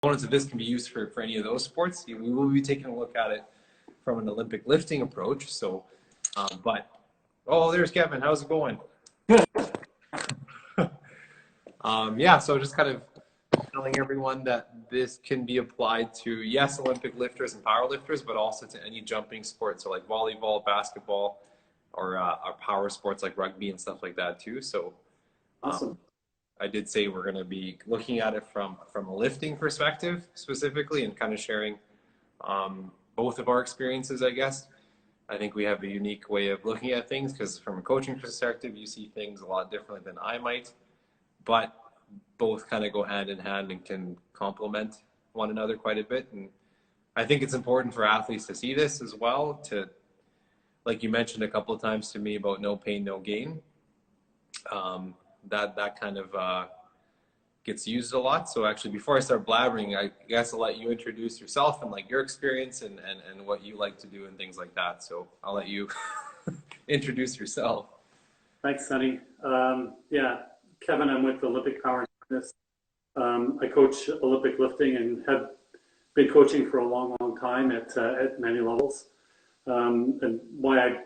components of this can be used for any of those sports. We will be taking a look at it from an Olympic lifting approach. So, but, oh, there's Kevin. How's it going? Yeah, so just kind of telling everyone that this can be applied to, yes, Olympic lifters and power lifters, but also to any jumping sport. So like volleyball, basketball, or power sports like rugby and stuff like that too. So Awesome. I did say we're going to be looking at it from a lifting perspective specifically, and kind of sharing both of our experiences, I guess. I think we have a unique way of looking at things because from a coaching perspective, you see things a lot differently than I might, but both kind of go hand in hand and can complement one another quite a bit. And I think it's important for athletes to see this as well, to, like you mentioned a couple of times to me about no pain, no gain. That kind of gets used a lot. So actually, before I start blabbering, I guess I'll let you introduce yourself and like your experience and what you like to do and things like that. So I'll let you introduce yourself. Thanks, Sonny. Yeah, Kevin, I'm with Olympic Power and Fitness. I coach Olympic lifting and have been coaching for a long, long time at many levels. And why I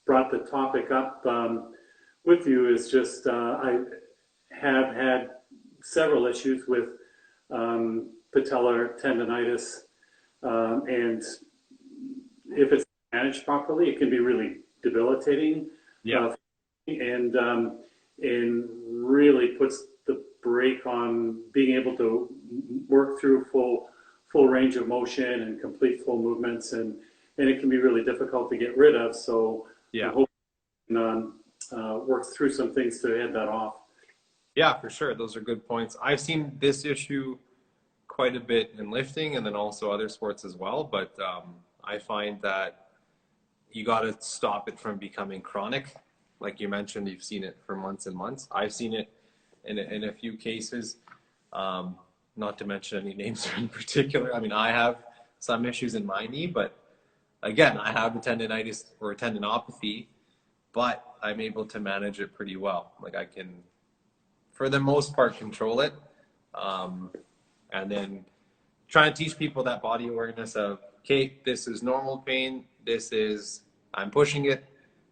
brought the topic up with you is just I have had several issues with patellar tendinitis, and if it's managed properly, it can be really debilitating. Yeah. And really puts the brake on being able to work through full range of motion and complete full movements, and it can be really difficult to get rid of. So yeah, I hope we can work through some things to head that off. Yeah, for sure. Those are good points. I've seen this issue quite a bit in lifting and then also other sports as well. But I find that you got to stop it from becoming chronic. Like you mentioned, you've seen it for months and months. I've seen it in a few cases, not to mention any names in particular. I mean, I have some issues in my knee, but again, I have a tendinitis or a tendinopathy, but I'm able to manage it pretty well. Like I can, for the most part, control it. And then try and teach people that body awareness of, okay, this is normal pain. This is, I'm pushing it.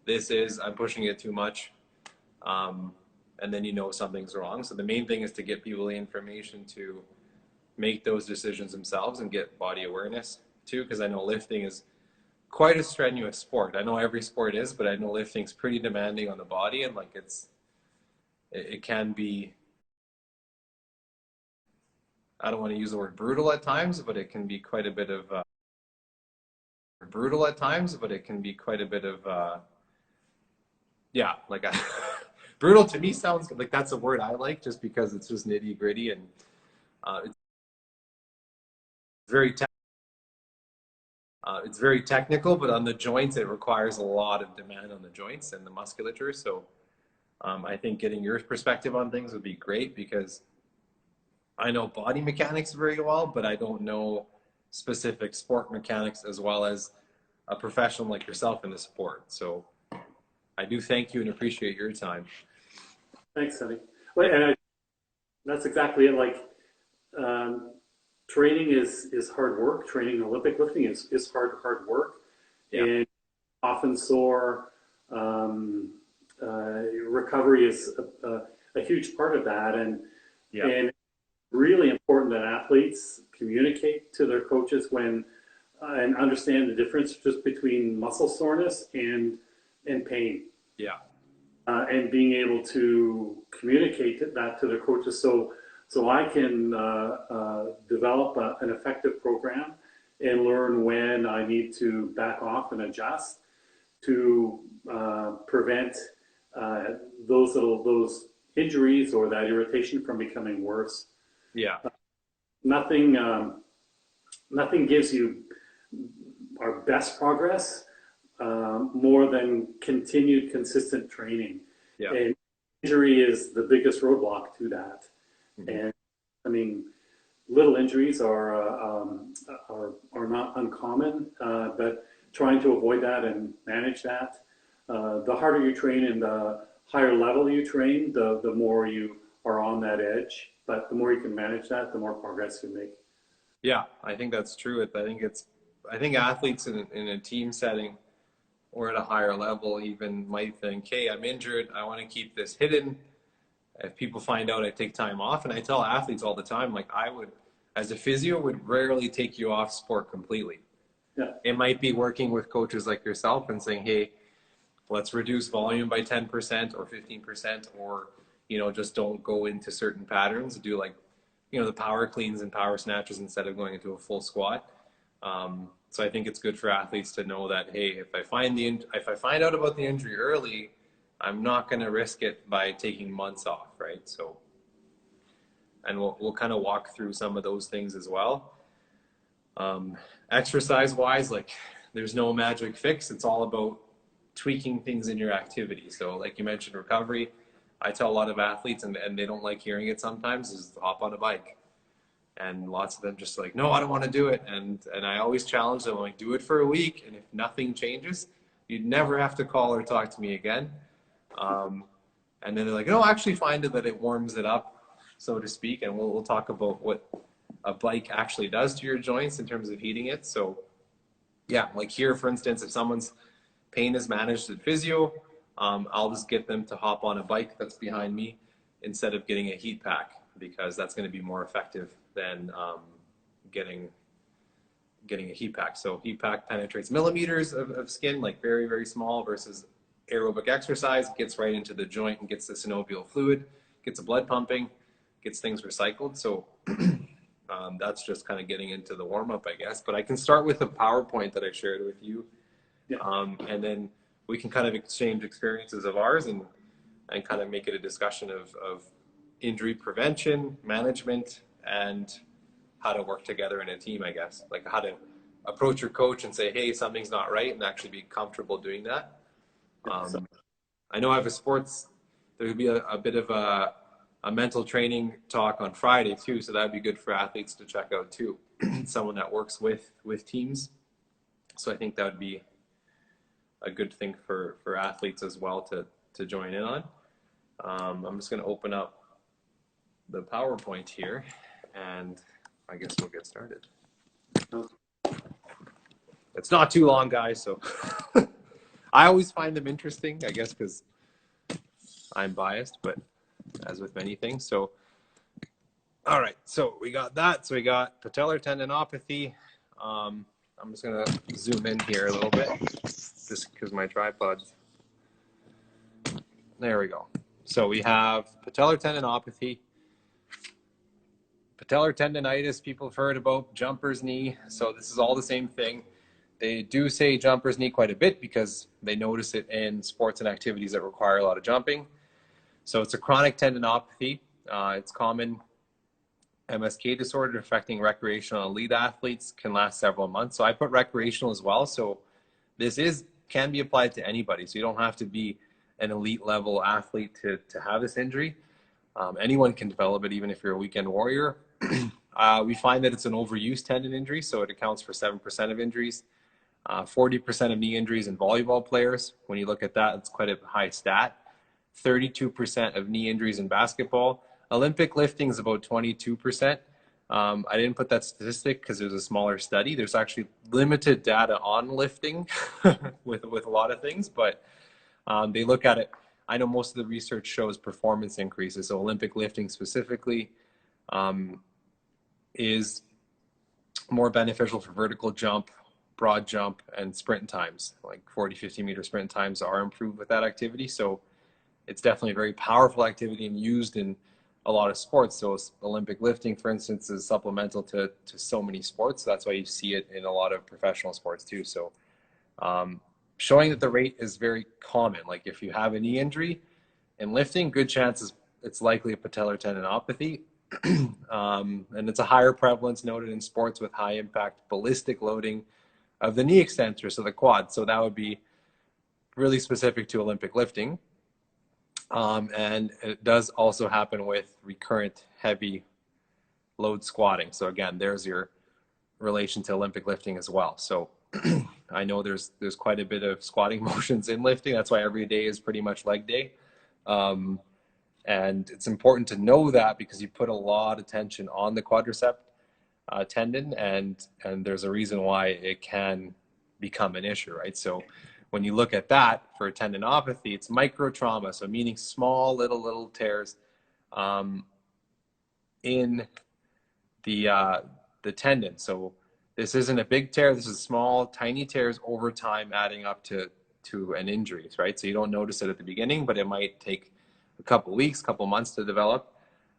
This is, I'm pushing it too much. And then you know something's wrong. So the main thing is to get people the information to make those decisions themselves and get body awareness too, because I know lifting is quite a strenuous sport. I know every sport is, but I know lifting's pretty demanding on the body, and like it can be, I don't want to use the word brutal at times, but it can be quite a bit of yeah, like brutal to me sounds like that's a word I like just because it's just nitty gritty, and it's very it's very technical, but on the joints it requires a lot of demand on the joints and the musculature. So I think getting your perspective on things would be great, because I know body mechanics very well, but I don't know specific sport mechanics as well as a professional like yourself in the sport. So I do thank you and appreciate your time. Thanks, Sonny. Well, and that's exactly it. Like training is hard work. Training Olympic lifting is hard work, Yeah. And often sore. Recovery is a huge part of that, and Yeah. and really important that athletes communicate to their coaches when and understand the difference just between muscle soreness and pain. Yeah. And being able to communicate that to their coaches, so I can develop an effective program and learn when I need to back off and adjust to prevent those injuries or that irritation from becoming worse. Yeah. Nothing gives you our best progress more than continued consistent training. Yeah. And injury is the biggest roadblock to that. Mm-hmm. And I mean, little injuries are not uncommon, but trying to avoid that and manage that. The harder you train and the higher level you train, the more you are on that edge. But the more you can manage that, the more progress you make. Yeah, I think that's true. I think athletes in a team setting or at a higher level even might think, hey, I'm injured. I want to keep this hidden. If people find out, I take time off. And I tell athletes all the time, like I would, as a physio, would rarely take you off sport completely. Yeah. It might be working with coaches like yourself and saying, hey, let's reduce volume by 10% or 15%, or, just don't go into certain patterns. Do like, the power cleans and power snatches instead of going into a full squat. So I think it's good for athletes to know that, hey, if I find out about the injury early, I'm not going to risk it by taking months off, right? So, and we'll kind of walk through some of those things as well. Exercise wise, like there's no magic fix. It's all about tweaking things in your activity. So like you mentioned, recovery, I tell a lot of athletes, and they don't like hearing it sometimes, is hop on a bike. And lots of them just like, no, I don't want to do it. And I always challenge them, like, do it for a week. And if nothing changes, you'd never have to call or talk to me again. And then they're like, no, I actually find that it warms it up, so to speak. And we'll talk about what a bike actually does to your joints in terms of heating it. So yeah, like here, for instance, if someone's pain is managed at physio, I'll just get them to hop on a bike that's behind me instead of getting a heat pack, because that's going to be more effective than getting a heat pack. So heat pack penetrates millimeters of skin, like very, very small, versus aerobic exercise gets right into the joint and gets the synovial fluid, gets the blood pumping, gets things recycled. So that's just kind of getting into the warm up, I guess. But I can start with a PowerPoint that I shared with you. Yeah. And then we can kind of exchange experiences of ours and kind of make it a discussion of injury prevention, management, and how to work together in a team, I guess. Like how to approach your coach and say, hey, something's not right, and actually be comfortable doing that. I know I have there'll be a bit of a mental training talk on Friday too, so that'd be good for athletes to check out too. Someone that works with teams. So I think that would be a good thing for athletes as well to join in on. I'm just going to open up the PowerPoint here, and I guess we'll get started. It's not too long, guys, so I always find them interesting, I guess, because I'm biased, but as with many things. So, all right, so we got that. So we got patellar tendinopathy. I'm just going to zoom in here a little bit, just because my tripod's. There we go. So we have patellar tendinopathy, patellar tendinitis, people have heard about, jumper's knee. So this is all the same thing. They do say jumper's knee quite a bit because they notice it in sports and activities that require a lot of jumping. So it's a chronic tendinopathy. It's common MSK disorder affecting recreational elite athletes, can last several months. So I put recreational as well. So this can be applied to anybody. So you don't have to be an elite level athlete to have this injury. Anyone can develop it, even if you're a weekend warrior. We find that it's an overuse tendon injury, so it accounts for 7% of injuries. 40% of knee injuries in volleyball players. When you look at that, it's quite a high stat. 32% of knee injuries in basketball. Olympic lifting is about 22%. I didn't put that statistic because it was a smaller study. There's actually limited data on lifting with a lot of things, but they look at it. I know most of the research shows performance increases. So Olympic lifting specifically is more beneficial for vertical jump, broad jump, and sprint times. Like 40, 50 meter sprint times are improved with that activity. So it's definitely a very powerful activity and used in a lot of sports. So Olympic lifting, for instance, is supplemental to so many sports. So that's why you see it in a lot of professional sports too. So showing that the rate is very common. Like if you have a knee injury in lifting, good chances it's likely a patellar tendinopathy. And it's a higher prevalence noted in sports with high impact ballistic loading of the knee extensor, so the quad. So that would be really specific to Olympic lifting. And it does also happen with recurrent heavy load squatting. So again, there's your relation to Olympic lifting as well. So I know there's quite a bit of squatting motions in lifting. That's why every day is pretty much leg day. And it's important to know that because you put a lot of tension on the quadricep. tendon, and there's a reason why it can become an issue, right? So when you look at that for tendinopathy, it's micro trauma, so meaning small little tears in the tendon. So this isn't a big tear. This is small, tiny tears over time, adding up to an injury, right? So you don't notice it at the beginning, but it might take a couple weeks, couple months to develop.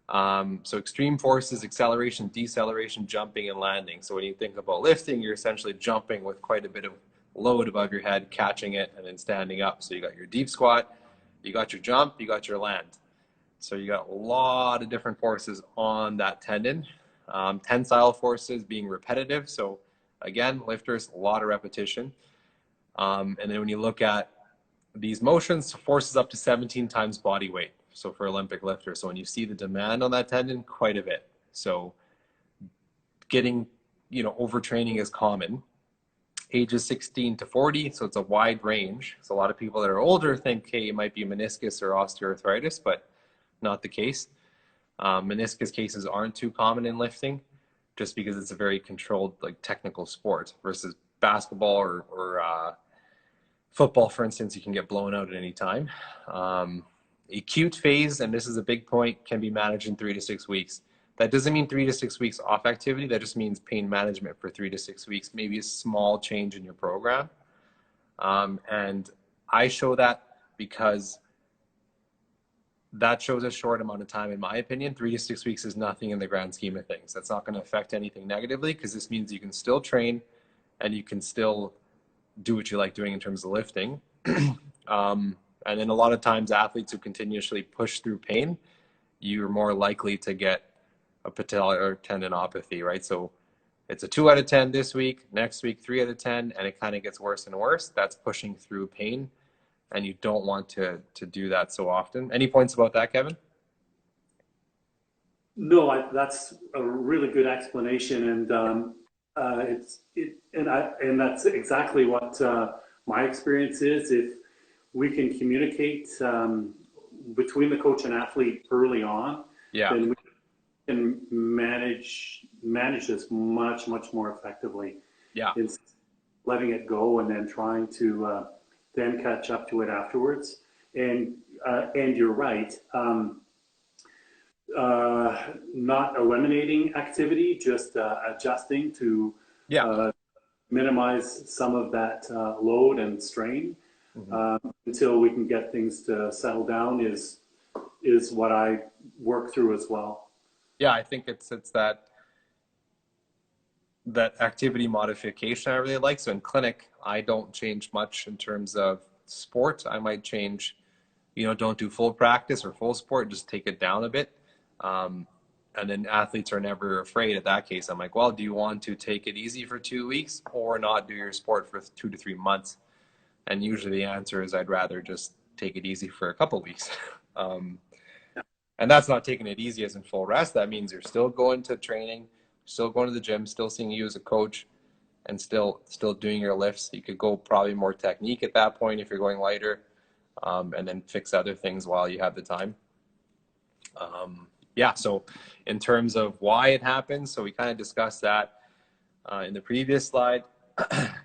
So extreme forces, acceleration, deceleration, jumping, and landing. So when you think about lifting, you're essentially jumping with quite a bit of load above your head, catching it, and then standing up. So you got your deep squat, you got your jump, you got your land. So you got a lot of different forces on that tendon. Tensile forces being repetitive. So again, lifters, a lot of repetition. And then when you look at these motions, forces up to 17 times body weight. So for Olympic lifters, so when you see the demand on that tendon, quite a bit. So getting, overtraining is common. Ages 16 to 40, so it's a wide range. So a lot of people that are older think, hey, it might be meniscus or osteoarthritis, but not the case. Meniscus cases aren't too common in lifting, just because it's a very controlled, technical sport versus basketball or football, for instance. You can get blown out at any time. Acute phase, and this is a big point, can be managed in 3 to 6 weeks. That doesn't mean 3 to 6 weeks off activity. That just means pain management for 3 to 6 weeks, maybe a small change in your program. And I show that because that shows a short amount of time, in my opinion. 3 to 6 weeks is nothing in the grand scheme of things. That's not going to affect anything negatively, because this means you can still train and you can still do what you like doing in terms of lifting. And then a lot of times athletes who continuously push through pain, you're more likely to get a patellar tendinopathy, right? So it's a 2 out of 10 this week, next week 3 out of 10, and it kind of gets worse and worse. That's pushing through pain, and you don't want to do that so often. Any points about that, Kevin? No, that's a really good explanation, and and that's exactly what my experience is. If we can communicate between the coach and athlete early on, then we can manage this much more effectively. Instead of letting it go and then trying to then catch up to it afterwards. And you're right. Not eliminating activity, just adjusting to minimize some of that load and strain until we can get things to settle down is what I work through as well. Yeah, I think it's that activity modification I really like. So in clinic, I don't change much in terms of sport. I might change, don't do full practice or full sport, just take it down a bit. And then athletes are never afraid at that case. I'm like, well, do you want to take it easy for 2 weeks or not do your sport for 2 to 3 months? And usually the answer is I'd rather just take it easy for a couple weeks. And that's not taking it easy as in full rest. That means you're still going to training, still going to the gym, still seeing you as a coach, and still doing your lifts. You could go probably more technique at that point if you're going lighter, and then fix other things while you have the time. So in terms of why it happens, so we kind of discussed that in the previous slide.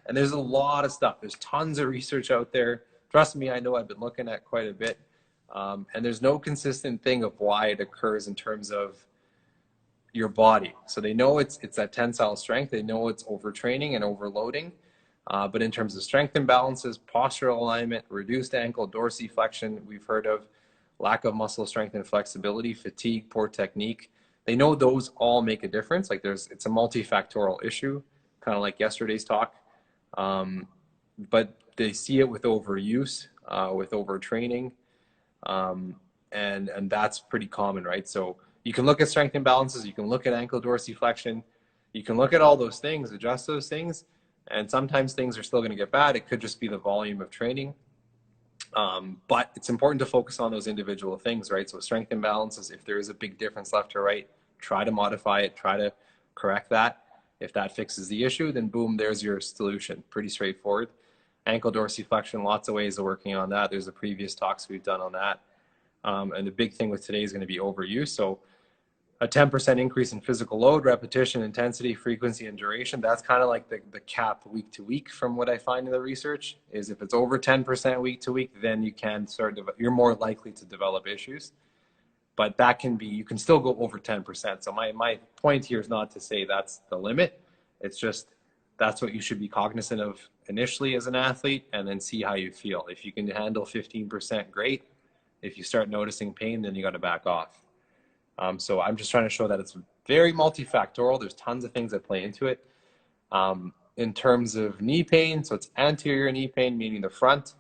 And there's a lot of stuff. There's tons of research out there. Trust me, I know I've been looking at quite a bit. And there's no consistent thing of why it occurs in terms of your body. So they know it's that tensile strength. They know it's overtraining and overloading. But in terms of strength imbalances, postural alignment, reduced ankle dorsiflexion, we've heard of, lack of muscle strength and flexibility, fatigue, poor technique. They know those all make a difference. It's a multifactorial issue, kind of like yesterday's talk. But they see it with overuse, with overtraining. And that's pretty common, right? So you can look at strength imbalances, you can look at ankle dorsiflexion, you can look at all those things, adjust those things, and sometimes things are still going to get bad. It could just be the volume of training. But it's important to focus on those individual things, right? So strength imbalances, if there is a big difference left to right, try to modify it, try to correct that. If that fixes the issue, then boom, there's your solution. Pretty straightforward. Ankle dorsiflexion, lots of ways of working on that. There's the previous talks we've done on that. And the big thing with today is going to be overuse. So a 10% increase in physical load, repetition, intensity, frequency, and duration. That's kind of like the cap week to week from what I find in the research, is if it's over 10% week to week, then you can you're more likely to develop issues. But that can be, you can still go over 10%. So my point here is not to say that's the limit. It's just, that's what you should be cognizant of initially as an athlete, and then see how you feel. If you can handle 15%, great. If you start noticing pain, then you got to back off. So I'm just trying to show that it's very multifactorial. There's tons of things that play into it. In terms of knee pain, so it's anterior knee pain, meaning the front,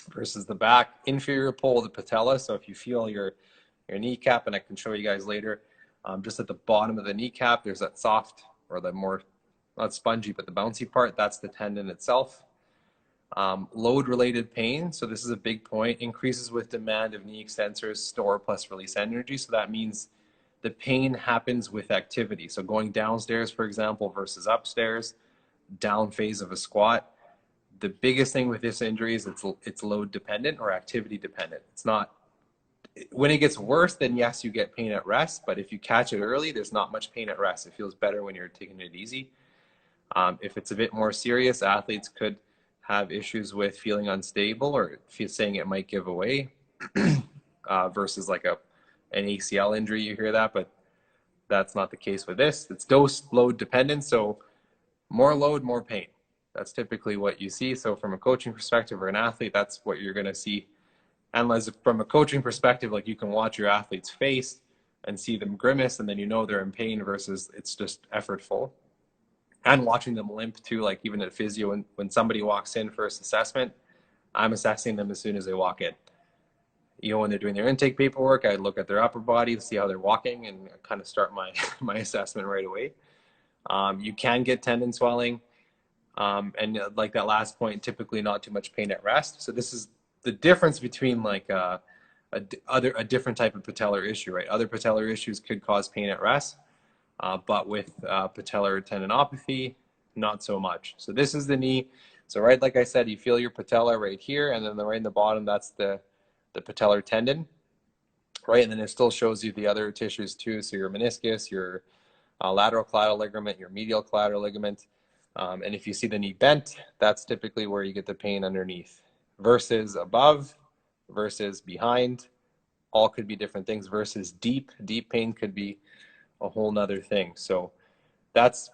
versus the back. Inferior pole of the patella. So if you feel your kneecap, and I can show you guys later, just at the bottom of the kneecap, there's that soft, or the more, not spongy, but the bouncy part. That's the tendon itself. Load-related pain, so this is a big point, increases with demand of knee extensors, store plus release energy. So that means the pain happens with activity. So going downstairs, for example, versus upstairs, down phase of a squat. The biggest thing with this injury is it's load dependent or activity dependent. It's not, when it gets worse, then yes, you get pain at rest, but if you catch it early, there's not much pain at rest. It feels better when you're taking it easy. If it's a bit more serious, athletes could have issues with feeling unstable, or saying it might give away, versus like an ACL injury, you hear that, but that's not the case with this. It's dose load dependent, so more load, more pain. That's typically what you see. So from a coaching perspective or an athlete, that's what you're going to see. And from a coaching perspective, like, you can watch your athlete's face and see them grimace, and then you know they're in pain versus it's just effortful. And watching them limp too, like even at physio, when somebody walks in first assessment, I'm assessing them as soon as they walk in. You know, when they're doing their intake paperwork, I look at their upper body to see how they're walking, and kind of start my assessment right away. You can get tendon swelling, and like that last point, typically not too much pain at rest. So this is the difference between like a different type of patellar issue, right? Other patellar issues could cause pain at rest. But with patellar tendinopathy, not so much. So this is the knee. So right, like I said, you feel your patella right here, and then right in the bottom, that's the patellar tendon, right? And then it still shows you the other tissues too. So your meniscus, your lateral collateral ligament, your medial collateral ligament. And if you see the knee bent, that's typically where you get the pain underneath, versus above, versus behind. All could be different things, versus deep pain could be a whole nother thing. So that's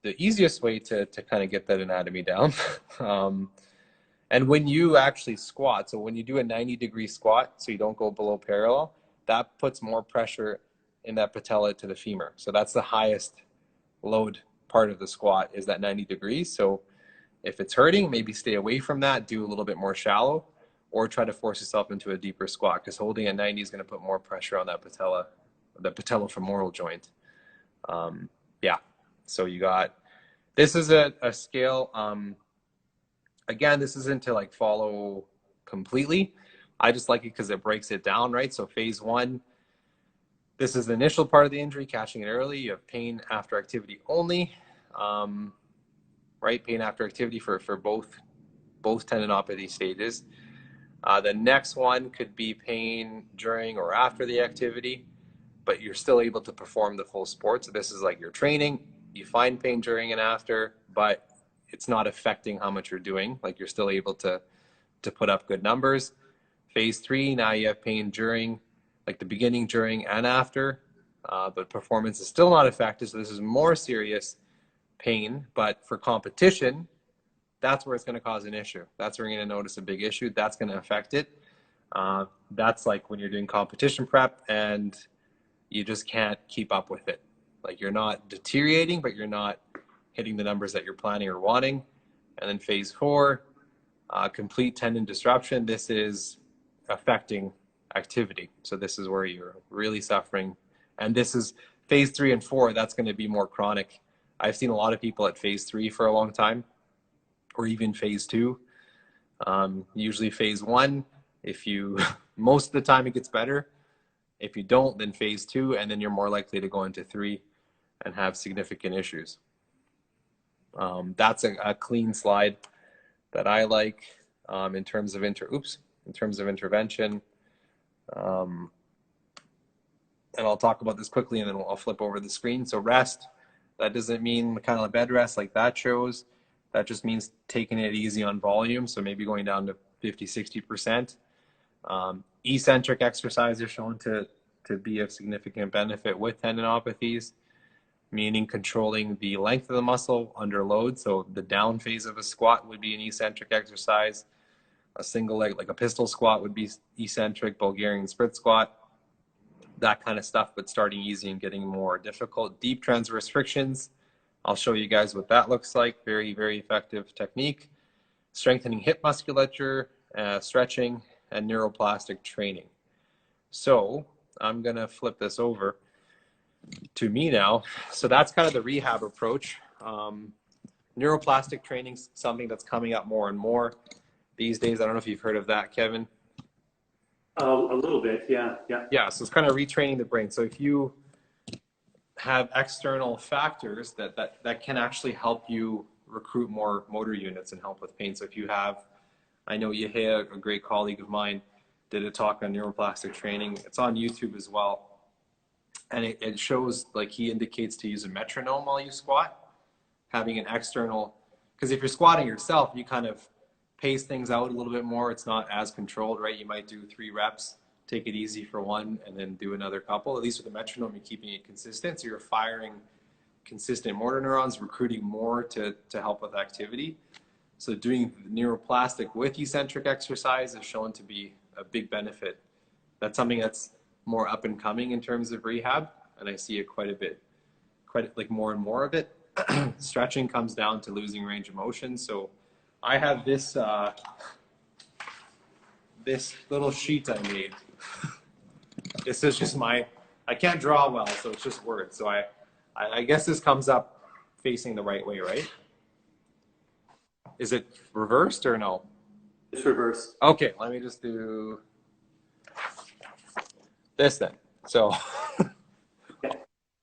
the easiest way to kind of get that anatomy down. And when you actually squat, so when you do a 90-degree squat, so you don't go below parallel, that puts more pressure in that patella to the femur. So that's the highest load part of the squat, is that 90 degrees. So if it's hurting, maybe stay away from that, do a little bit more shallow, or try to force yourself into a deeper squat, because holding at 90 is going to put more pressure on that patella, the patellofemoral joint. Yeah, so you got, this is a scale. Again, this isn't to like follow completely. I just like it because it breaks it down, right? So phase 1, this is the initial part of the injury, catching it early. You have pain after activity only, right? Pain after activity for both tendinopathy stages. The next one could be pain during or after the activity, but you're still able to perform the full sport. So this is like your training. You find pain during and after, but it's not affecting how much you're doing. Like, you're still able to put up good numbers. Phase 3, now you have pain during, like the beginning, during, and after, but performance is still not affected. So this is more serious pain, but for competition, that's where it's going to cause an issue. That's where you're going to notice a big issue. That's going to affect it. That's like when you're doing competition prep and you just can't keep up with it. Like, you're not deteriorating, but you're not hitting the numbers that you're planning or wanting. And then phase 4, complete tendon disruption. This is affecting activity. So this is where you're really suffering. And this is phase 3 and 4. That's going to be more chronic. I've seen a lot of people at phase 3 for a long time, or even phase 2. Usually phase 1, if you, most of the time it gets better. If you don't, then phase 2, and then you're more likely to go into 3 and have significant issues. That's a clean slide that I like in terms of intervention. and I'll talk about this quickly and then I'll flip over the screen. So rest, that doesn't mean kind of bed rest like that shows. That just means taking it easy on volume. So maybe going down to 50, 60%. Eccentric exercise is shown to be of significant benefit with tendinopathies, meaning controlling the length of the muscle under load. So the down phase of a squat would be an eccentric exercise. A single leg, like a pistol squat, would be eccentric, Bulgarian split squat, that kind of stuff, but starting easy and getting more difficult. Deep transverse frictions, I'll show you guys what that looks like. Very, very effective technique. Strengthening hip musculature, stretching, and neuroplastic training. So I'm gonna flip this over to me now. So that's kind of the rehab approach. Neuroplastic training is something that's coming up more and more these days. I don't know if you've heard of that, Kevin. A little bit, yeah. Yeah, so it's kind of retraining the brain. So if you have external factors that can actually help you recruit more motor units and help with pain. So if you have, I know Yahya, a great colleague of mine, did a talk on neuroplastic training. It's on YouTube as well. And it shows, like, he indicates to use a metronome while you squat, having an external, because if you're squatting yourself, you kind of pace things out a little bit more. It's not as controlled, right? You might do 3 reps, take it easy for 1, and then do another couple. At least with the metronome, you're keeping it consistent. So you're firing consistent motor neurons, recruiting more to help with activity. So doing neuroplastic with eccentric exercise is shown to be a big benefit. That's something that's more up and coming in terms of rehab, and I see it quite a bit, like more and more of it. Stretching comes down to losing range of motion. So I have this this little sheet I made. This is just I can't draw well, so it's just words. So I guess this comes up facing the right way, right? Is it reversed or no? It's reversed. Okay, let me just do this then. So,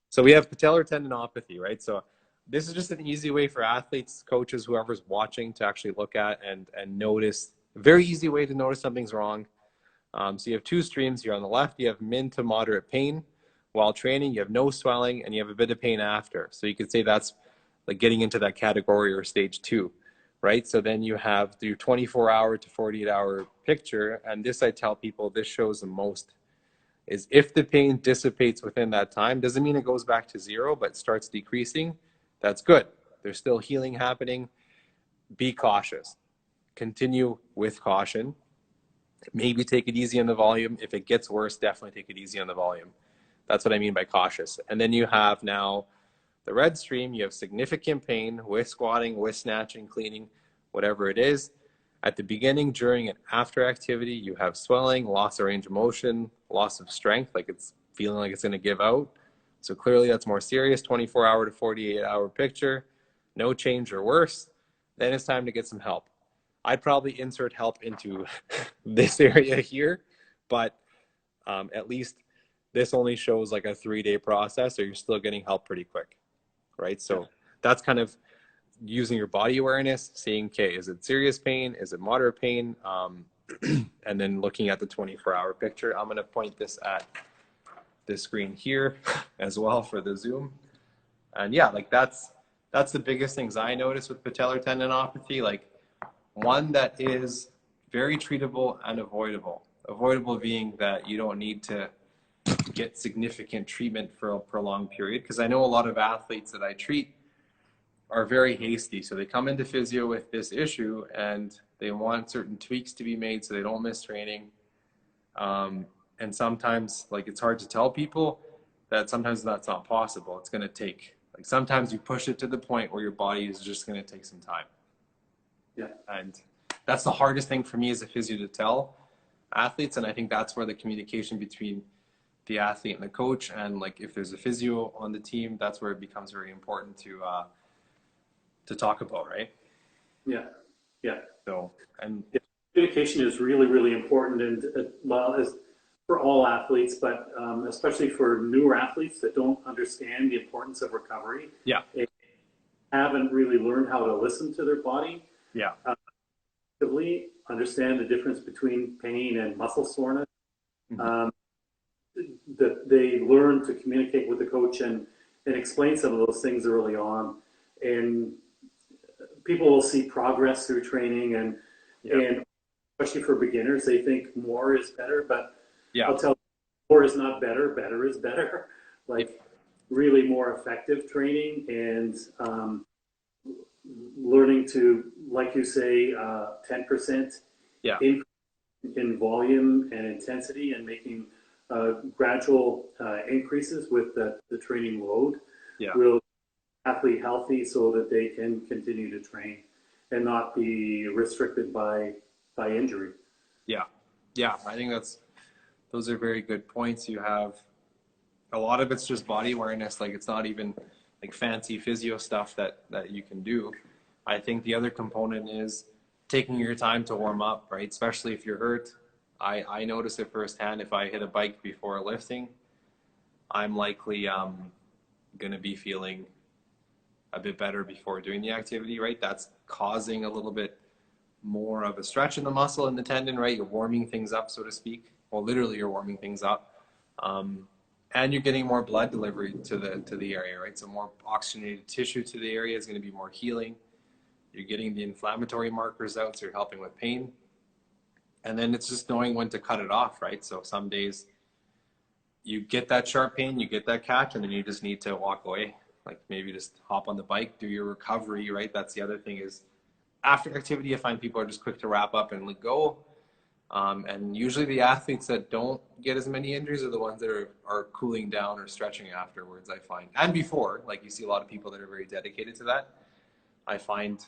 so we have patellar tendinopathy, right? So this is just an easy way for athletes, coaches, whoever's watching to actually look at and notice. A very easy way to notice something's wrong. So you have 2 streams here. On the left, you have min to moderate pain while training. You have no swelling, and you have a bit of pain after. So you could say that's like getting into that category or stage 2, right? So then you have your 24-hour to 48-hour picture, and this, I tell people, this shows the most. Is if the pain dissipates within that time, doesn't mean it goes back to 0, but starts decreasing, that's good. There's still healing happening. Be cautious. Continue with caution. Maybe take it easy on the volume. If it gets worse, definitely take it easy on the volume. That's what I mean by cautious. And then you have now the red stream. You have significant pain with squatting, with snatching, cleaning, whatever it is. At the beginning, during, and after activity, you have swelling, loss of range of motion, loss of strength, like it's feeling like it's going to give out. So clearly that's more serious. 24-hour to 48-hour picture, no change or worse. Then it's time to get some help. I'd probably insert help into this area here, but at least this only shows like a 3-day process, so you're still getting help pretty quick, right? So that's kind of using your body awareness, seeing, okay, is it serious pain? Is it moderate pain? And then looking at the 24-hour picture. I'm going to point this at this screen here as well for the Zoom. And yeah, like that's the biggest things I notice with patellar tendinopathy. Like, one that is very treatable and avoidable. Avoidable being that you don't need to get significant treatment for a prolonged period. Because I know a lot of athletes that I treat are very hasty. So they come into physio with this issue and they want certain tweaks to be made so they don't miss training. And sometimes, like, it's hard to tell people that sometimes that's not possible. It's going to take, like, sometimes you push it to the point where your body is just going to take some time. Yeah. And that's the hardest thing for me as a physio to tell athletes. And I think that's where the communication between the athlete and the coach, and like if there's a physio on the team, that's where it becomes very important to talk about, right? Yeah. So, and communication is really, really important, and well, as for all athletes, but especially for newer athletes that don't understand the importance of recovery. Yeah. They haven't really learned how to listen to their body. Yeah. Understand the difference between pain and muscle soreness. Mm-hmm. that they learn to communicate with the coach and explain some of those things early on. And people will see progress through training and especially for beginners, they think more is better, but I'll tell you, more is not better, better is better. Like really more effective training and learning to, like you say, 10% increase in volume and intensity and making gradual increases with the training load will athlete healthy so that they can continue to train and not be restricted by injury. Yeah, I think those are very good points. You have a lot of it's just body awareness. Like it's not even like fancy physio stuff that you can do. I think the other component is taking your time to warm up, right? Especially if you're hurt. I notice it firsthand. If I hit a bike before lifting, I'm likely going to be feeling a bit better before doing the activity, right? That's causing a little bit more of a stretch in the muscle and the tendon, right? You're warming things up, so to speak. Well, literally you're warming things up. And you're getting more blood delivery to the area, right? So more oxygenated tissue to the area is going to be more healing. You're getting the inflammatory markers out, so you're helping with pain. And then it's just knowing when to cut it off, right? So some days you get that sharp pain, you get that catch, and then you just need to walk away. Like maybe just hop on the bike, do your recovery, right? That's the other thing is after activity, I find people are just quick to wrap up and let go. And usually the athletes that don't get as many injuries are the ones that are cooling down or stretching afterwards, I find. And before, like you see a lot of people that are very dedicated to that. I find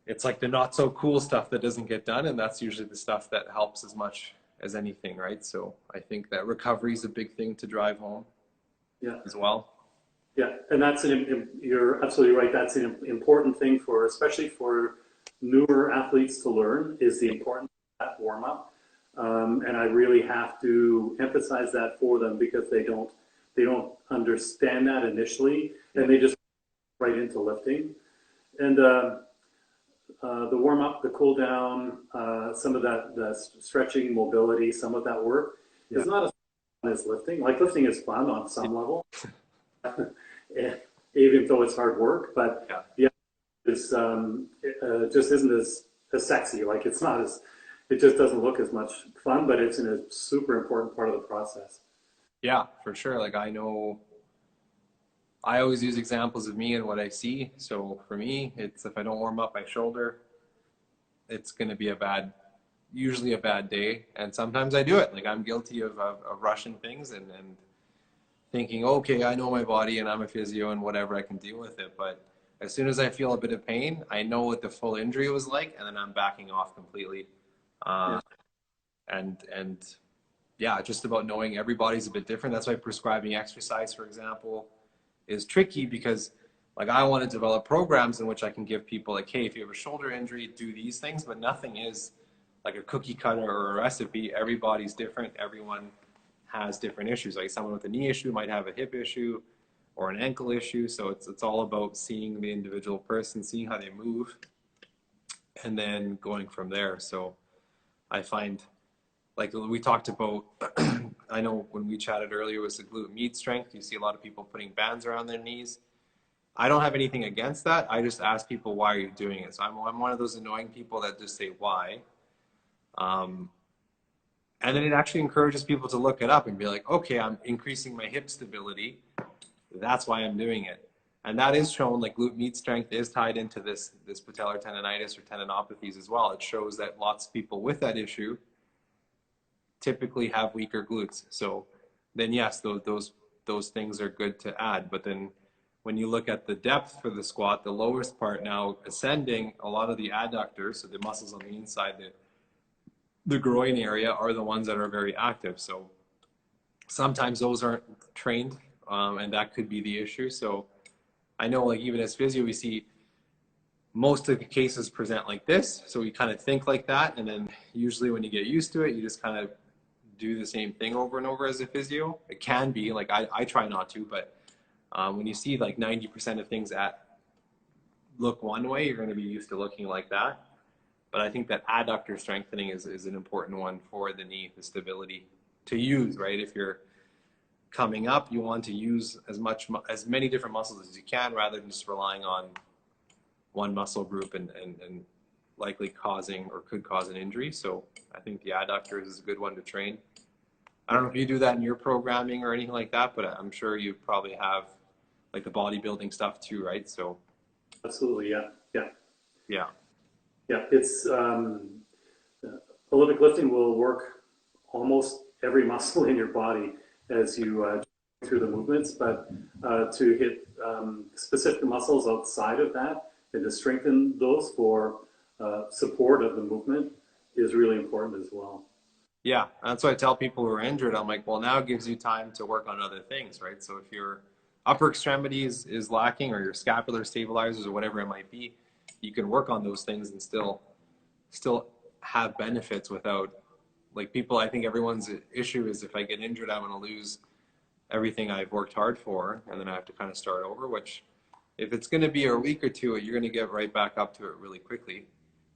it's like the not so cool stuff that doesn't get done. And that's usually the stuff that helps as much as anything, right? So I think that recovery is a big thing to drive home as well. Yeah, and you're absolutely right. That's an important thing especially for newer athletes to learn is the importance of that warm up. And I really have to emphasize that for them because they don't understand that initially and they just right into lifting. And the warm up, the cool down, some of that, the stretching, mobility, some of that work is not as fun as lifting. Like lifting is fun on some level. Even though it's hard work, but it's it just isn't as sexy. Like it just doesn't look as much fun, but it's a super important part of the process. Yeah, for sure. Like I know I always use examples of me and what I see. So for me, it's if I don't warm up my shoulder, it's going to be usually a bad day. And sometimes I do it. Like I'm guilty of rushing things and thinking, okay, I know my body and I'm a physio and whatever, I can deal with it. But as soon as I feel a bit of pain, I know what the full injury was like, and then I'm backing off completely. And just about knowing everybody's a bit different. That's why prescribing exercise, for example, is tricky because like I want to develop programs in which I can give people like, hey, if you have a shoulder injury, do these things, but nothing is like a cookie cutter or a recipe. Everybody's different. Everyone has different issues. Like someone with a knee issue might have a hip issue or an ankle issue. So it's all about seeing the individual person, seeing how they move, and then going from there. So I find, like we talked about, I know when we chatted earlier was the glute med strength. You see a lot of people putting bands around their knees. I don't have anything against that. I just ask people, why are you doing it? So I'm one of those annoying people that just say, why? And then it actually encourages people to look it up and be like, okay, I'm increasing my hip stability. That's why I'm doing it. And that is shown, like glute med strength is tied into this patellar tendonitis or tendinopathies as well. It shows that lots of people with that issue typically have weaker glutes. So then yes, those things are good to add. But then when you look at the depth for the squat, the lowest part now ascending, a lot of the adductors, so the muscles on the inside, the groin area are the ones that are very active. So sometimes those aren't trained, and that could be the issue. So I know like even as physio, we see most of the cases present like this. So we kind of think like that. And then usually when you get used to it, you just kind of do the same thing over and over as a physio. It can be like, I try not to, but when you see like 90% of things look one way, you're going to be used to looking like that. But I think that adductor strengthening is an important one for the knee, the stability. to use, right? If you're coming up, you want to use as many different muscles as you can, rather than just relying on one muscle group and likely causing or could cause an injury. So I think the adductors is a good one to train. I don't know if you do that in your programming or anything like that, but I'm sure you probably have like the bodybuilding stuff too, right? So Absolutely, yeah, yeah, yeah, yeah. It's Olympic lifting will work almost every muscle in your body as you through the movements, but to hit specific muscles outside of that and to strengthen those for support of the movement is really important as well. yeah. That's why I tell people who are injured, I'm like, well, now it gives you time to work on other things, right? So if your upper extremities is lacking, or your scapular stabilizers or whatever it might be, you can work on those things and still have benefits without, like, people, I think everyone's issue is, if I get injured, I'm going to lose everything I've worked hard for, and then I have to kind of start over, which if it's going to be a week or two, you're going to get right back up to it really quickly.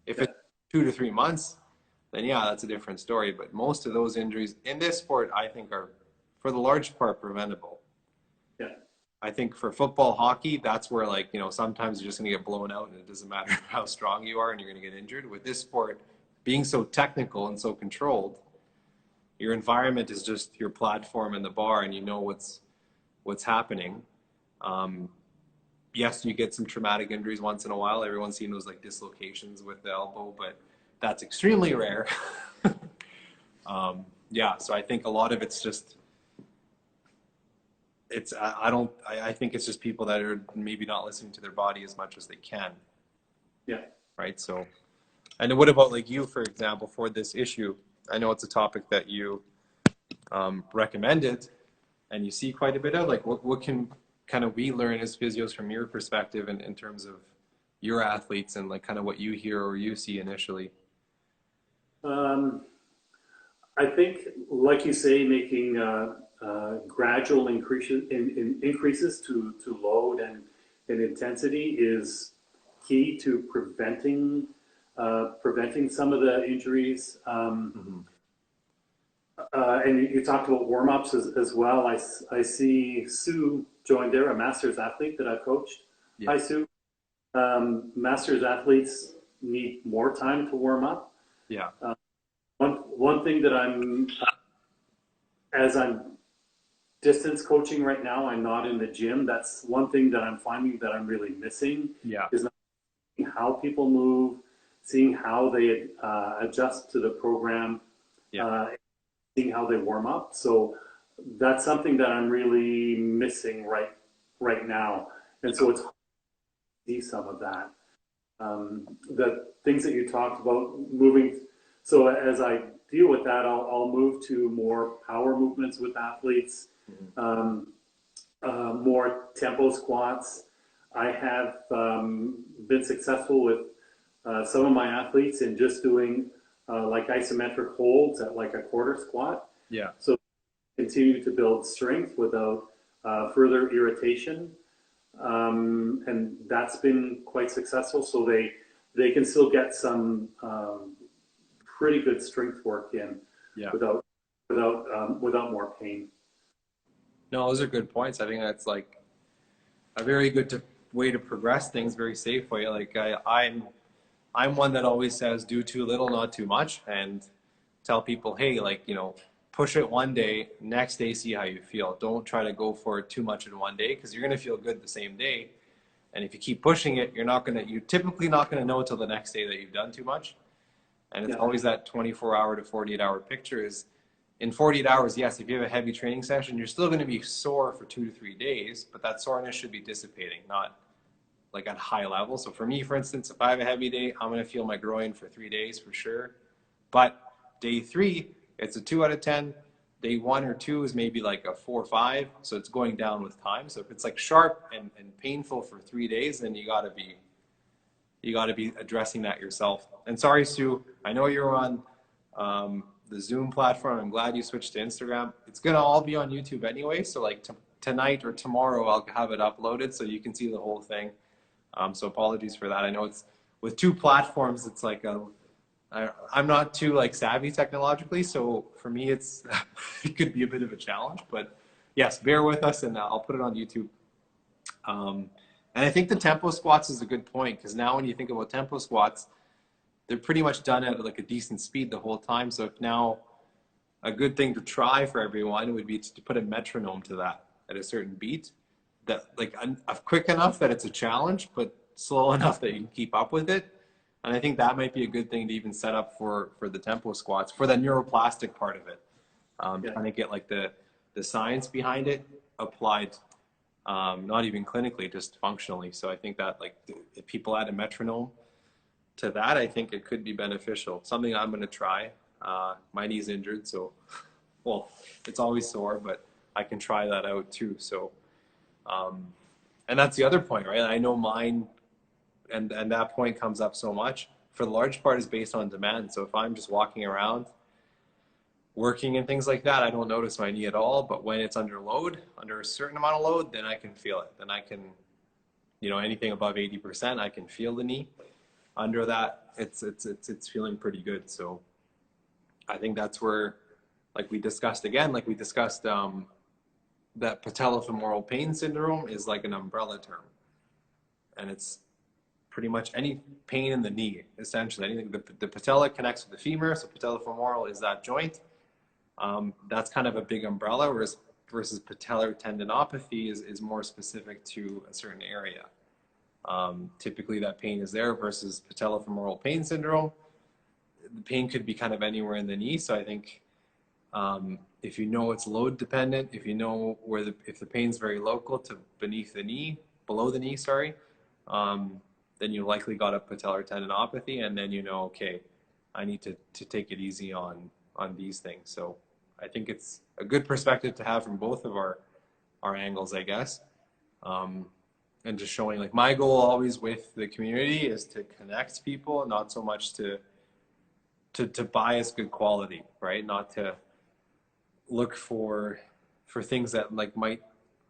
If it's 2 to 3 months, then yeah, that's a different story. But most of those injuries in this sport, I think, are for the large part preventable. Yeah. I think for football, hockey, that's where, like, you know, sometimes you're just going to get blown out and it doesn't matter how strong you are and you're going to get injured. With this sport being so technical and so controlled, your environment is just your platform and the bar, and you know what's happening. Yes, you get some traumatic injuries once in a while. Everyone's seen those like dislocations with the elbow, but that's extremely rare. Yeah, so I think a lot of it's just, I think it's just people that are maybe not listening to their body as much as they can. Yeah. Right. So, and then what about like you, for example, for this issue? I know it's a topic that you recommended and you see quite a bit of. Like, what can kind of we learn as physios from your perspective in terms of your athletes and like kind of what you hear or you see initially? I think, like you say, making gradual increases to load and intensity is key to preventing some of the injuries. And you talked about warm-ups as well. I see Sue joined there, a master's athlete that I've coached. Yeah. Hi, Sue. Master's athletes need more time to warm up. Yeah. One thing that as I'm distance coaching right now, I'm not in the gym. That's one thing that I'm finding that I'm really missing. Yeah. Is not seeing how people move, seeing how they adjust to the program, seeing how they warm up. So that's something that I'm really missing right now. And so it's hard to see some of that. The things that you talked about moving. So as I deal with that, I'll move to more power movements with athletes, more tempo squats. I have been successful with some of my athletes in just doing like isometric holds at like a quarter squat. Yeah. So continue to build strength without further irritation. And that's been quite successful. So they can still get some pretty good strength work in without more pain. No, those are good points. I think that's like a very good way to progress things, very safe way. Like I'm one that always says do too little, not too much, and tell people, hey, like, you know, push it one day, next day see how you feel. Don't try to go for too much in one day, because you're going to feel good the same day. And if you keep pushing it, you're typically not going to know until the next day that you've done too much. And it's always that 24-hour to 48-hour picture is, in 48 hours, yes, if you have a heavy training session, you're still going to be sore for 2 to 3 days, but that soreness should be dissipating, not like at high level. So for me, for instance, if I have a heavy day, I'm going to feel my groin for 3 days for sure. But day 3, it's a 2 out of 10. Day 1 or 2 is maybe like a 4 or 5. So it's going down with time. So if it's like sharp and painful for 3 days, then you got to be addressing that yourself. And sorry, Sue, I know you're on the Zoom platform. I'm glad you switched to Instagram. It's going to all be on YouTube anyway. So like tonight or tomorrow, I'll have it uploaded so you can see the whole thing. So apologies for that. I know it's with 2 platforms, it's like I'm not too like savvy technologically, so for me it's it could be a bit of a challenge. But yes, bear with us, and I'll put it on YouTube. Um, and I think the tempo squats is a good point, because now when you think about tempo squats, they're pretty much done at like a decent speed the whole time. So if now a good thing to try for everyone would be to put a metronome to that at a certain beat, that like quick enough that it's a challenge, but slow enough that you can keep up with it. And I think that might be a good thing to even set up for the tempo squats, for the neuroplastic part of it. Yeah. Trying to get like the science behind it applied, not even clinically, just functionally. So I think that like if people add a metronome to that, I think it could be beneficial. Something I'm going to try. My knee's injured, so well, it's always sore, but I can try that out too. So, and that's the other point, right? I know mine, and that point comes up so much. For the large part, is based on demand. So if I'm just walking around, working and things like that, I don't notice my knee at all. But when it's under load, under a certain amount of load, then I can feel it. Then I can, anything above 80%, I can feel the knee. Under that, it's feeling pretty good. So I think that's where, like we discussed, that patellofemoral pain syndrome is like an umbrella term, and it's pretty much any pain in the knee, essentially. Anything the patella connects with the femur, so patellofemoral is that joint. That's kind of a big umbrella, versus patellar tendinopathy is more specific to a certain area. Typically that pain is there, versus patellofemoral pain syndrome. The pain could be kind of anywhere in the knee. So I think if you know it's load dependent, if you know if the pain's very local to below the knee, sorry, then you likely got a patellar tendinopathy, and then okay, I need to take it easy on these things. So I think it's a good perspective to have from both of our angles, I guess. And just showing, like, my goal always with the community is to connect people, not so much to bias good quality, right? Not to look for things that like might,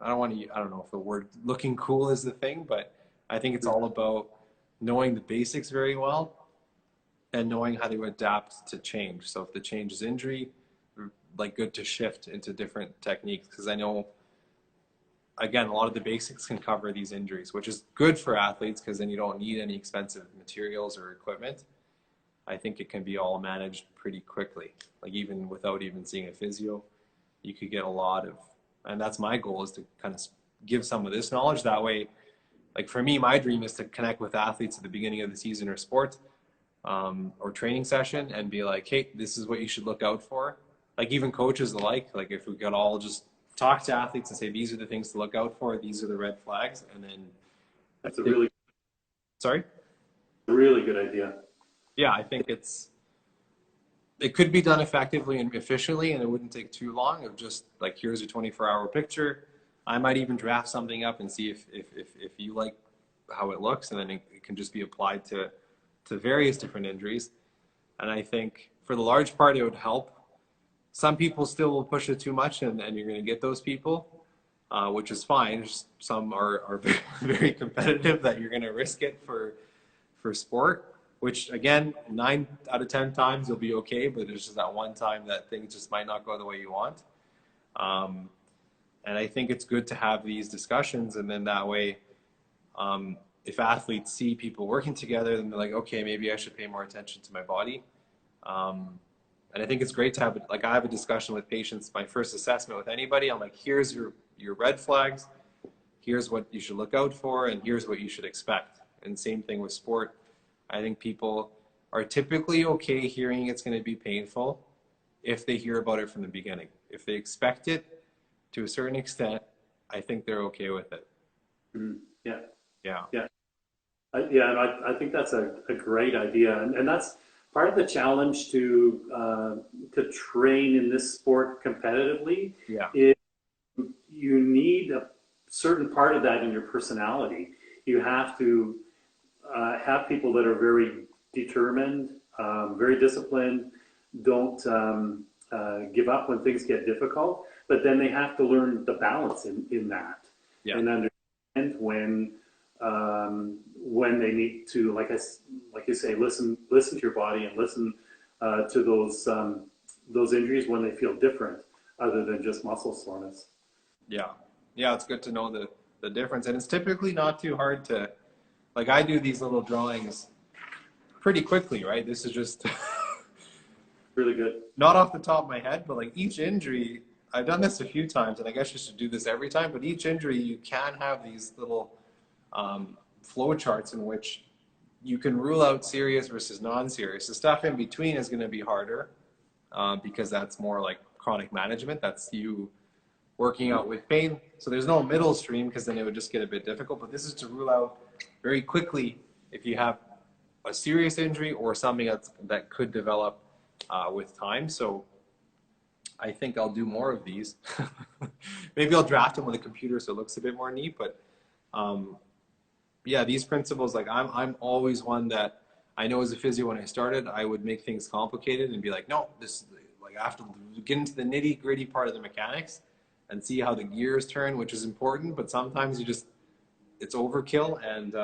I don't know if the word looking cool is the thing, but I think it's all about knowing the basics very well and knowing how to adapt to change. So if the change is injury, like, good to shift into different techniques, because I know, again, a lot of the basics can cover these injuries, which is good for athletes, because then you don't need any expensive materials or equipment. I think it can be all managed pretty quickly. Like, even without even seeing a physio, you could get a lot of, and that's my goal, is to kind of give some of this knowledge. That way, like for me, my dream is to connect with athletes at the beginning of the season or sport, or training session, and be like, hey, this is what you should look out for. Like, even coaches alike, like if we could all just talk to athletes and say, these are the things to look out for, these are the red flags, and then That's a really good idea. Yeah, I think it could be done effectively and efficiently, and it wouldn't take too long. Of just like, here's a 24-hour picture. I might even draft something up and see if you like how it looks, and then it can just be applied to various different injuries. And I think for the large part, it would help. Some people still will push it too much, and you're going to get those people, which is fine. Just some are very, very competitive, that you're going to risk it for sport, which, again, 9 out of 10 times you'll be okay, but there's just that one time that things just might not go the way you want. And I think it's good to have these discussions, and then that way, if athletes see people working together, then they're like, okay, maybe I should pay more attention to my body. And I think it's great to have, like, I have a discussion with patients, my first assessment with anybody. I'm like, here's your red flags, here's what you should look out for, and here's what you should expect. And same thing with sport. I think people are typically okay hearing it's going to be painful if they hear about it from the beginning. If they expect it to a certain extent, I think they're okay with it. Mm-hmm. Yeah. Yeah. Yeah. And I think that's a great idea. And that's part of the challenge to train in this sport competitively. Yeah. Is you need a certain part of that in your personality. You have to have people that are very determined, very disciplined, don't give up when things get difficult, but then they have to learn the balance in that. Yeah. And understand when they need to, like you say, listen to your body and listen to those injuries when they feel different, other than just muscle soreness. Yeah. Yeah, it's good to know the difference. And it's typically not too hard to, like, I do these little drawings pretty quickly, right? This is just Really good. not off the top of my head, but like each injury, I've done this a few times, and I guess you should do this every time, but each injury, you can have these little flow charts in which you can rule out serious versus non-serious. The stuff in between is going to be harder because that's more like chronic management. That's you working out with pain. So there's no middle stream, because then it would just get a bit difficult. But this is to rule out very quickly if you have a serious injury or something that could develop with time. So I think I'll do more of these. Maybe I'll draft them with a computer so it looks a bit more neat. But yeah, these principles, like I'm always one that I know as a physio when I started, I would make things complicated and be like, no, this like after get into the nitty gritty part of the mechanics and see how the gears turn, which is important, but sometimes it's overkill. And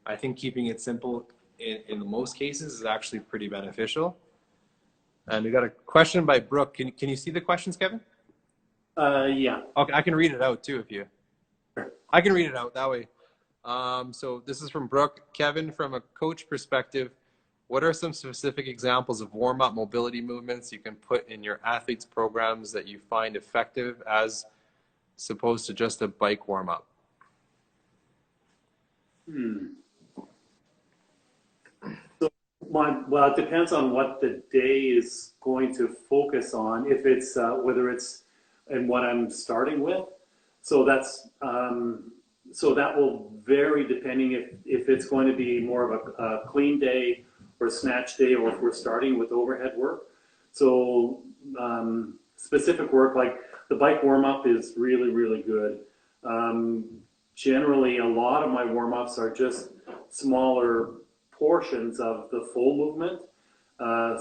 I think keeping it simple in most cases is actually pretty beneficial. And we got a question by Brooke. Can you see the questions, Kevin? Yeah. Okay, I can read it out too if you. I can read it out that way. So this is from Brooke. Kevin, from a coach perspective, what are some specific examples of warm-up mobility movements you can put in your athletes' programs that you find effective as opposed to just a bike warm-up? So, well, it depends on what the day is going to focus on. If it's whether it's and what I'm starting with, so that's so that will vary depending if it's going to be more of a clean day or snatch day, or if we're starting with overhead work. So specific work like the bike warm-up is really, really good. Generally, a lot of my warm-ups are just smaller portions of the full movement.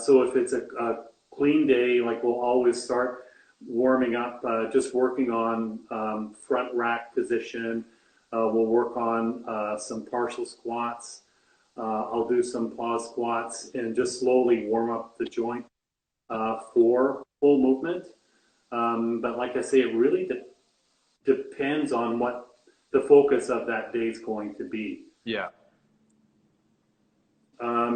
So if it's a clean day, like we'll always start warming up, just working on front rack position. We'll work on some partial squats. I'll do some pause squats and just slowly warm up the joint for full movement. But like I say, it really depends on what the focus of that day is going to be. Yeah.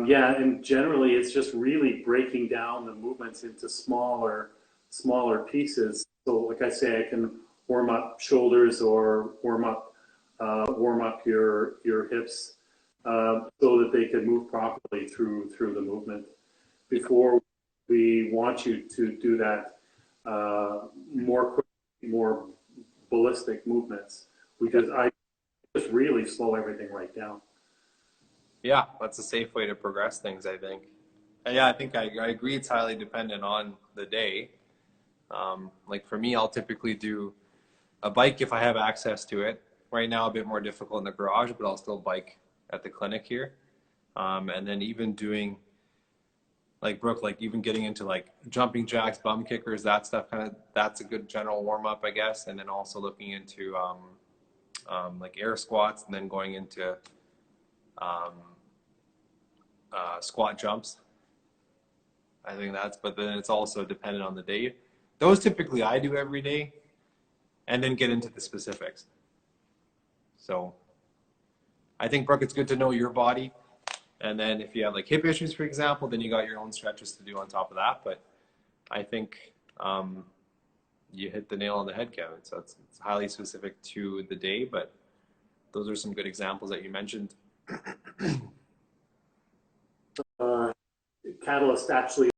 Yeah, and generally it's just really breaking down the movements into smaller pieces. So like I say, I can warm up shoulders or warm up your hips so that they can move properly through the movement. Before we want you to do that more quick, more ballistic movements, because I just really slow everything right down. Yeah, that's a safe way to progress things, I think. And yeah, I think I agree it's highly dependent on the day. Like for me, I'll typically do a bike if I have access to it. Right now, a bit more difficult in the garage, but I'll still bike at the clinic here. And then even doing, like Brooke, like even getting into like jumping jacks, bum kickers, that stuff, that's a good general warm up, I guess. And then also looking into like air squats, and then going into squat jumps. I think but then it's also dependent on the day. Those typically I do every day, and then get into the specifics. So I think, Brooke, it's good to know your body. And then if you have like hip issues, for example, then you got your own stretches to do on top of that. But I think you hit the nail on the head, Kevin. So it's highly specific to the day, but those are some good examples that you mentioned. Catalyst, actually,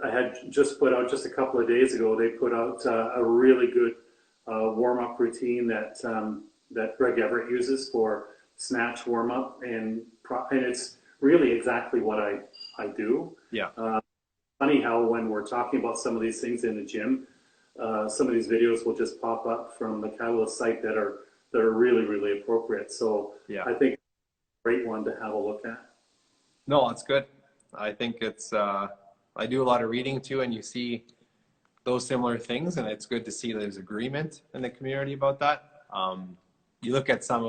I had just put out just a couple of days ago, they put out a really good warm-up routine that Greg Everett uses for snatch warm-up, and it's really exactly what I do. Yeah. Funny how when we're talking about some of these things in the gym, some of these videos will just pop up from the Catalyst site that are really, really appropriate. So yeah. I think it's a great one to have a look at. No, it's good. I think it's, I do a lot of reading too, and you see those similar things, and it's good to see there's agreement in the community about that. You look at some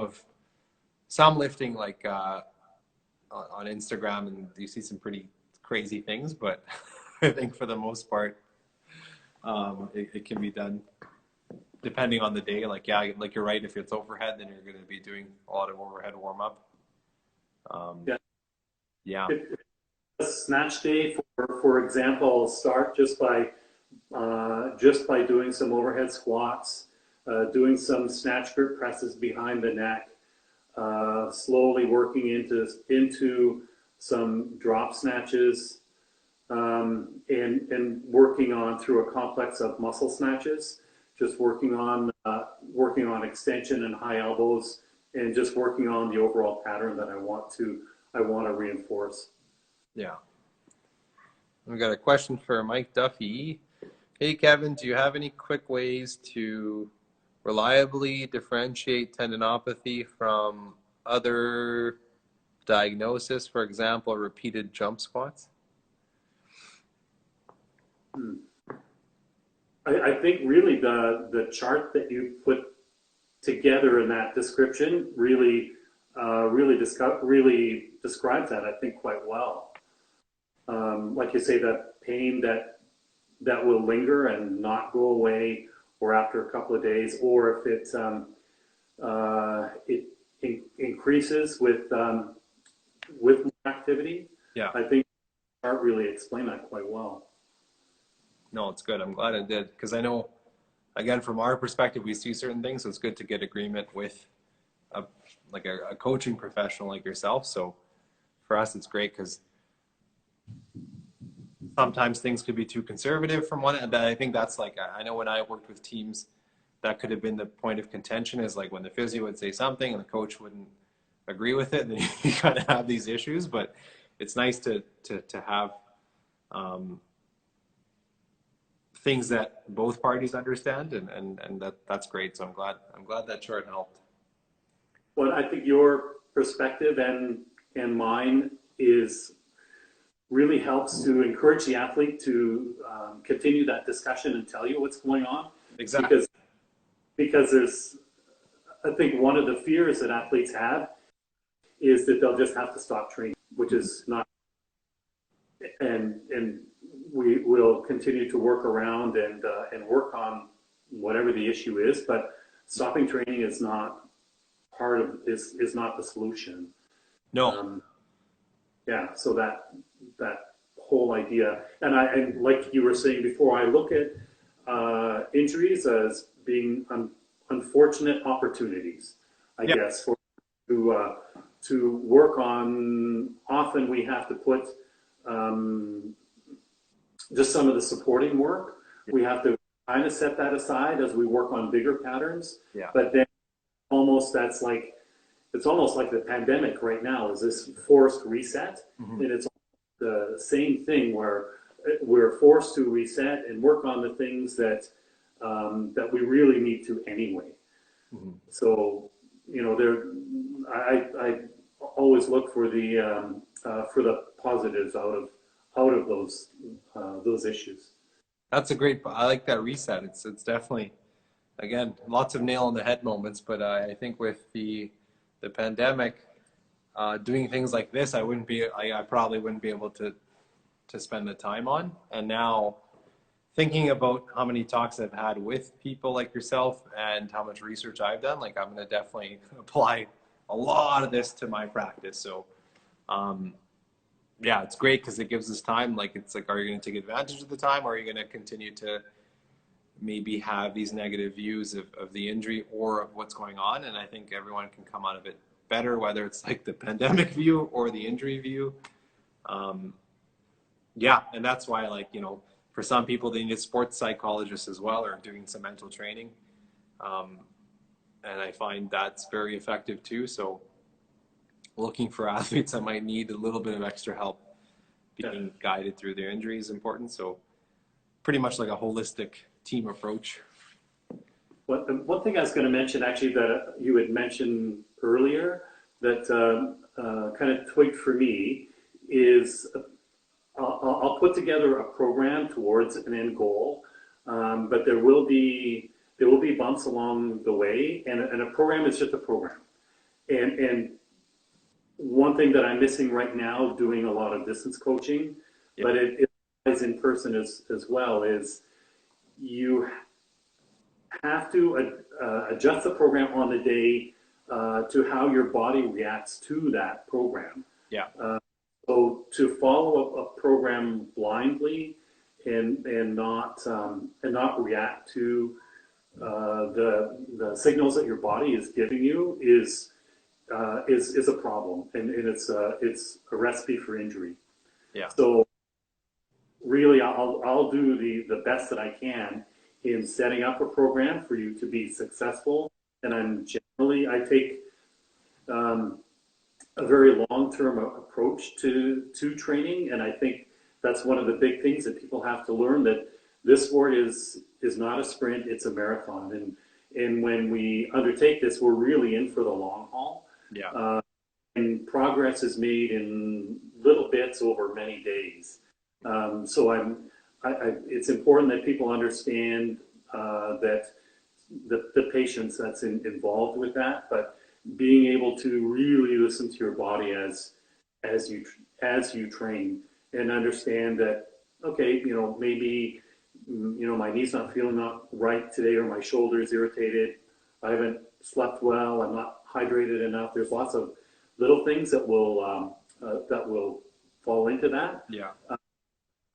some lifting like on Instagram, and you see some pretty crazy things, but I think for the most part, it can be done depending on the day. Like, yeah, like you're right. If it's overhead, then you're going to be doing a lot of overhead warm up. Yeah. Snatch day, for example, start just by doing some overhead squats, doing some snatch grip presses behind the neck, slowly working into some drop snatches, and working on through a complex of muscle snatches, just working on extension and high elbows, and just working on the overall pattern that I want to reinforce. Yeah. We've got a question for Mike Duffy. Hey, Kevin, do you have any quick ways to reliably differentiate tendinopathy from other diagnosis, for example, repeated jump squats? I think really the chart that you put together in that description really describes that, I think, quite well. Like you say, that pain that will linger and not go away, or after a couple of days, or if it increases with more activity. Yeah. I think the chart really explained that quite well. No, it's good. I'm glad it did, because I know, again, from our perspective, we see certain things, so it's good to get agreement with a coaching professional like yourself. So for us, it's great, because sometimes things could be too conservative from one, and I think that's like, I know when I worked with teams, that could have been the point of contention, is like when the physio would say something and the coach wouldn't agree with it, then you kind of have these issues. But it's nice to have things that both parties understand, and that's great. So I'm glad that chart helped. Well, I think your perspective and mine really helps to encourage the athlete to continue that discussion and tell you what's going on. Exactly. Because there's, I think one of the fears that athletes have is that they'll just have to stop training, which is not, and we will continue to work around and work on whatever the issue is, but stopping training is not is not the solution. No. Yeah, so that whole idea, and like you were saying before, I look at injuries as being unfortunate opportunities, I guess, to work on. Often we have to put just some of the supporting work. We have to kind of set that aside as we work on bigger patterns. Yeah. But then it's almost like the pandemic right now is this forced reset. Mm-hmm. And it's the same thing where we're forced to reset and work on the things that we really need to anyway. Mm-hmm. So, I always look for the positives out of those issues. That's a great. I like that reset. It's definitely, again, lots of nail on the head moments. But I think with the pandemic, doing things like this, I probably wouldn't be able to spend the time on. And now, thinking about how many talks I've had with people like yourself and how much research I've done, like I'm going to definitely apply a lot of this to my practice. So, yeah, it's great because it gives us time. Like, it's like, are you going to take advantage of the time, or are you going to continue to maybe have these negative views of the injury or of what's going on? And I think everyone can come out of it better, whether it's like the pandemic view or the injury view. Yeah, and that's why, like, for some people, they need a sports psychologist as well, or doing some mental training. And I find that's very effective too. So looking for athletes that might need a little bit of extra help being guided through their injury is important. So pretty much like a holistic team approach. One thing I was going to mention, actually, that you had mentioned earlier that kind of twigged for me is I'll put together a program towards an end goal, but there will be bumps along the way, and a program is just a program. And one thing that I'm missing right now, doing a lot of distance coaching, Yeah. but it applies in person as well, is you have to adjust the program on the day to how your body reacts to that program. Yeah. So to follow a program blindly and not react to the signals that your body is giving you is a problem, and it's a recipe for injury. Yeah. So really, I'll do the best that I can in setting up a program for you to be successful, and I take a very long-term approach to training, and I think that's one of the big things that people have to learn, that this sport is not a sprint, it's a marathon, and when we undertake this, we're really in for the long haul. Yeah. And progress is made in little bits over many days. So it's important that people understand that the patience that's involved with that, but being able to really listen to your body as you train, and understand that, okay, maybe my knee's not feeling right today, or my shoulder is irritated, I haven't slept well, I'm not hydrated enough. There's lots of little things that will fall into that. Yeah.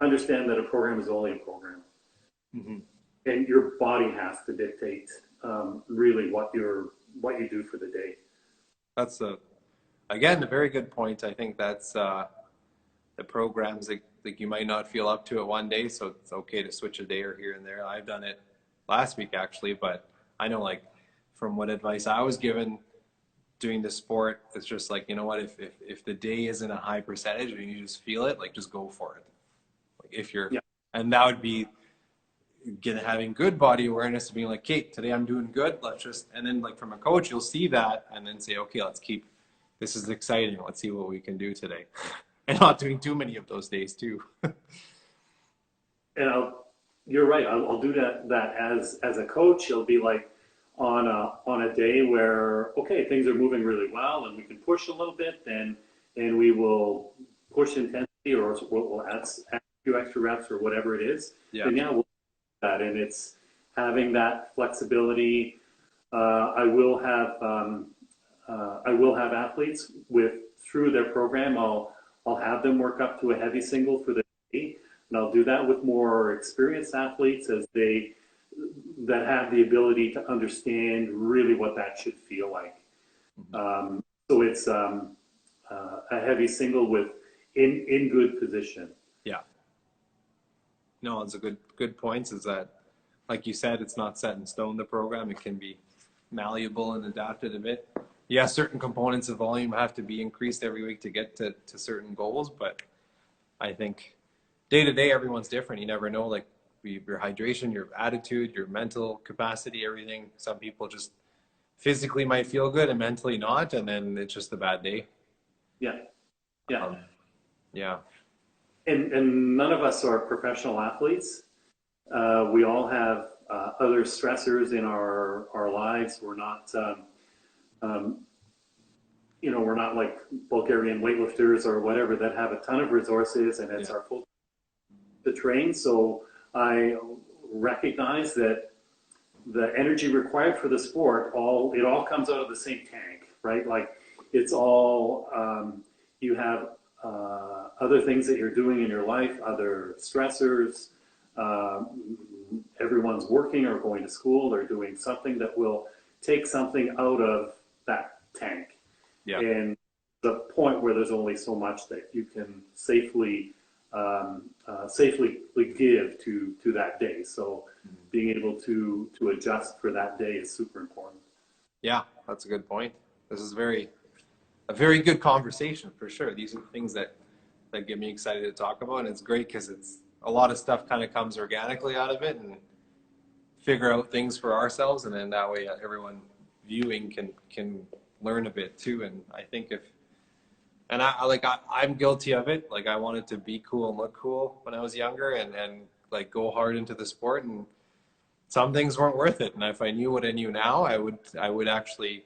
Understand that a program is only a program, Mm-hmm. and your body has to dictate really what you do for the day. That's again, a very good point. I think that's the programs like you might not feel up to it one day, so it's okay to switch a day or here and there. I've done it last week actually, but I know, like, from what advice I was given doing the sport, it's just like, you know what, if the day isn't a high percentage and you just feel it, like, just go for it. Like, if you're, Yeah. and that would be having good body awareness, being like, okay, today I'm doing good, let's just, and then, like, from a coach, you'll see that and then say, okay, this is exciting, let's see what we can do today. And not doing too many of those days too. And you're right. I'll do that as a coach. It'll be like on a day where, okay, things are moving really well and we can push a little bit, and we will push intensity, or we'll add a few extra reps or whatever it is. Yeah. And yeah, we'll do that, and it's having that flexibility. I will have athletes through their program. I'll have them work up to a heavy single for the day, and I'll do that with more experienced athletes that have the ability to understand really what that should feel like. So it's a heavy single in good position. Yeah. No, it's a good points, is that, like you said, it's not set in stone, the program. It can be malleable and adapted a bit. Yeah, certain components of volume have to be increased every week to get to certain goals, but I think day to day everyone's different. You never know, like, your hydration, your attitude, your mental capacity, everything. Some people just physically might feel good and mentally not, and then it's just a bad day. Yeah. Yeah. And none of us are professional athletes. We all have other stressors in our lives. We're not we're not like Bulgarian weightlifters or whatever that have a ton of resources, and it's our full to train. So I recognize that the energy required for the sport, it all comes out of the same tank, right? Like, it's all, you have other things that you're doing in your life, other stressors. Everyone's working or going to school or doing something that will take something out of that tank. Yeah. And the point where there's only so much that you can safely give to that day. So being able to adjust for that day is super important. Yeah, that's a good point. This is a very good conversation for sure. These are things that get me excited to talk about, and it's great because it's a lot of stuff kind of comes organically out of it, and figure out things for ourselves, and then that way everyone viewing can learn a bit too. And I think I'm guilty of it. Like, I wanted to be cool and look cool when I was younger, and like go hard into the sport, and some things weren't worth it. And if I knew what I knew now, I would actually,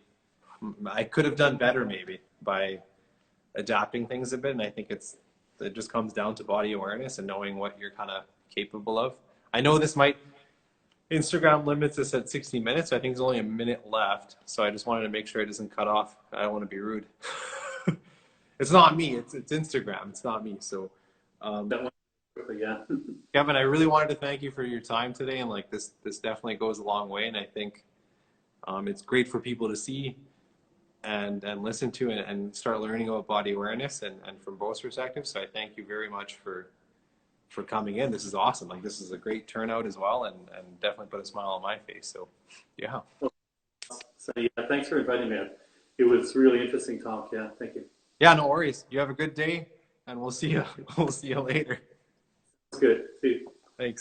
I could have done better maybe by adapting things a bit. And I think it just comes down to body awareness and knowing what you're kind of capable of. I know Instagram limits us at 60 minutes. So I think there's only a minute left. So I just wanted to make sure it doesn't cut off. I don't want to be rude. It's not me. It's Instagram. It's not me. So, Yeah. Kevin, I really wanted to thank you for your time today. And like this definitely goes a long way. And I think it's great for people to see and listen to and start learning about body awareness and from both perspectives. So I thank you very much for coming in. This is awesome. Like this is a great turnout as well, and definitely put a smile on my face. So yeah. So yeah, thanks for inviting me. It was really interesting talk. Yeah, thank you. Yeah, no worries. You have a good day, and we'll see you. We'll see you later. That's good. See you.